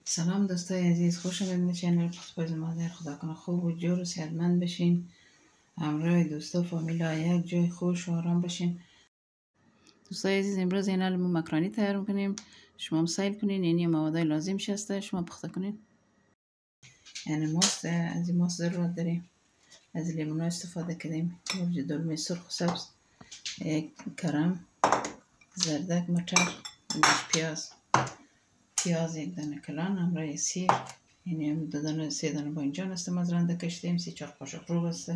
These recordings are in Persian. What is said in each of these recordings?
سلام دوستای عزیز، خوش آمدید به چنل پخت‌پز مادر. خدا کنه خوب و جور و صحتمند بشین، همراه دوستا و فامیلا یک جای خوش و آرام بشین. دوستای عزیز، امروز این ما مکرانی تیار میکنیم. شما هم سیل کنین، این مواد لازم شسته شما پخته کنین. یعنی ماست، از این ماست ضرورت داریم. از لیمون استفاده کردیم، دلمه سرخ و سبز، یک کرم، زردک، مچر، پیاز یک دانه کلان، همراه سیر، یعنی هم دو دانه سه دانه باینجان است از رنده کشیدیم، 3-4 قاشق روغ است،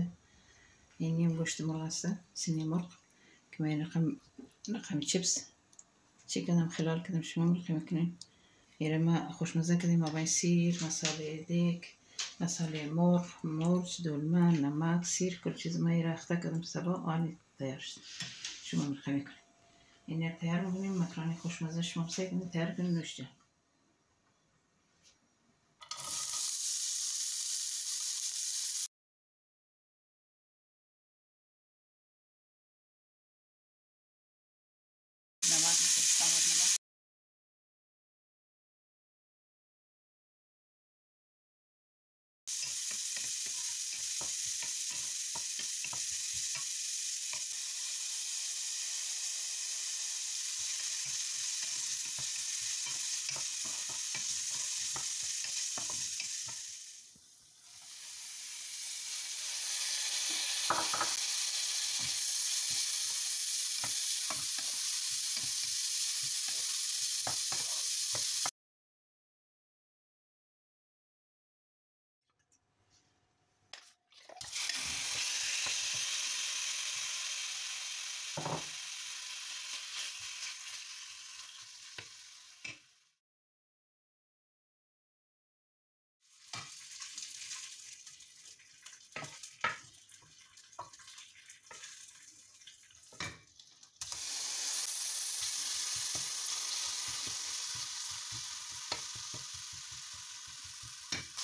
اینی هم گوشت مرغ است، سینی مرغ که من رقم چیپس چی کردم خلال کردم، شما مرقی میکنین. ایره ما خوشمزه کردیم، ما باید سیر، مساله دیک، مساله مرغ، مرچ، دلمه، نمک، سیر، کل چیز ما ایره اخته کردم سبا آنی تیار شد. شما مرقی میکنین. این تیار میکنیم، مکرانی خوشمزه شما بسید کنیم، تیار کنیم نوشته.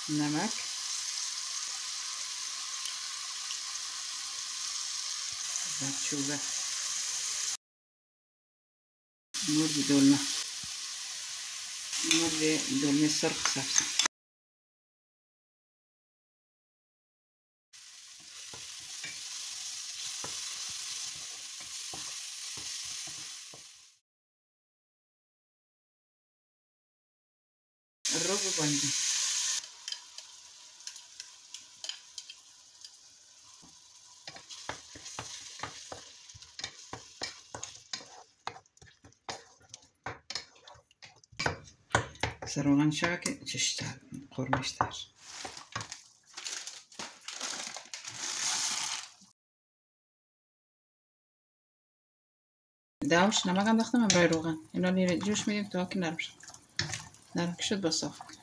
نمک، زردچوبه، مرغ دلمه سرخ سبز، الرز باینجان، سروغن شاكي تشتغل قرمشتر داوش نمک هم داختم برای روغن. اینا لیره جوش میدیم تا که نرم شد. نرم که شد با صاف کنیم.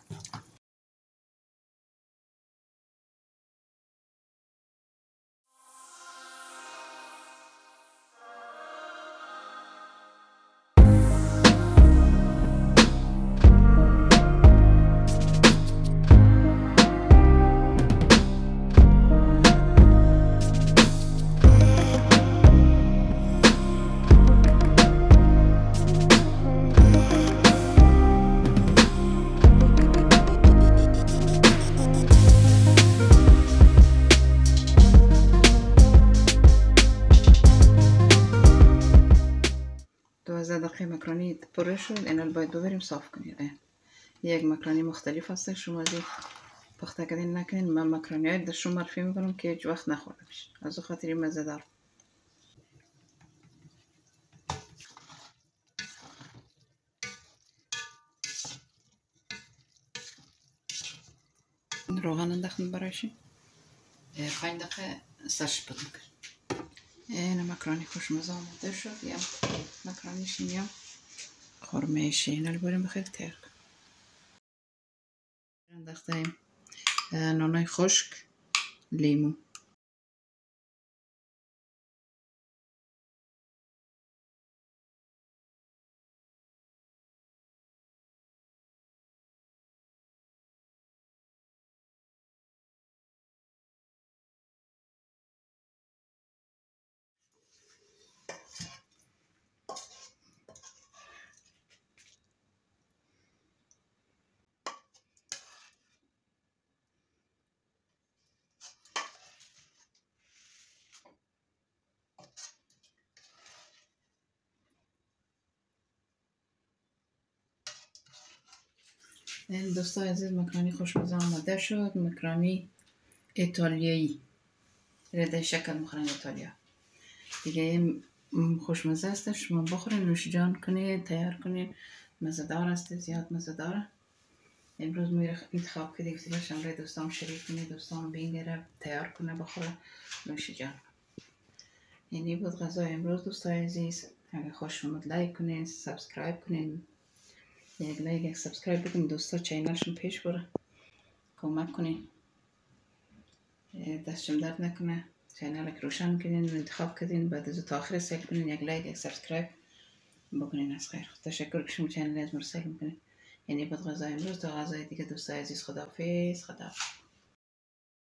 دقیقه مکرانی پره شد. اینا باید ببریم صاف کنید. یک مکرانی مختلف هست، شما از پخته کردین نکنین. من مکرانی های در شما معرفی میکنم که هیچ وقت نخورده بشه، از او خاطری مزه دار. روغن انداختیم برایشیم 5 دقیقه سرش بدون کرد. این مکرانی خوشمزه آماده شد. یا مکرانی شینیم خورمه شین رو بریم بخیر تیار کنیم. انداختیم نانای خشک، لیمو، دوستای عزیز مکرونی خوشمزه آماده شد. مکرونی ایتالیایی رده شکل میخورن ایتالیا دیگه. خوشمزه است، شما بخورین، نوش جان کنید، تیار کنید. مزه‌دار است، زیاد مزه‌داره. امروز میره انتخاب کردی گفتی باشم برای دوستام شریک کنید، دوستام بینگره تیار کنه بخوره، نوش جان. یعنی بود غذای امروز دوستای عزیز. اگه خوش اومد لایک کنین، سابسکرایب کنین. یک لایک یک سابسکرایب بکنین دوستا چینلشون پیش بره، کمک کنین، دستشم درد نکنه. چینل که روشن کنین، انتخاب کردین، بعد از تا آخر سیل کنین، یک لایک یک سابسکرایب بکنین. از خیر تشکر که شما چینل از مرسل میکنین. یعنی بود غذای امروز تا غذای دیگه دوستای عزیز. خداحافظ.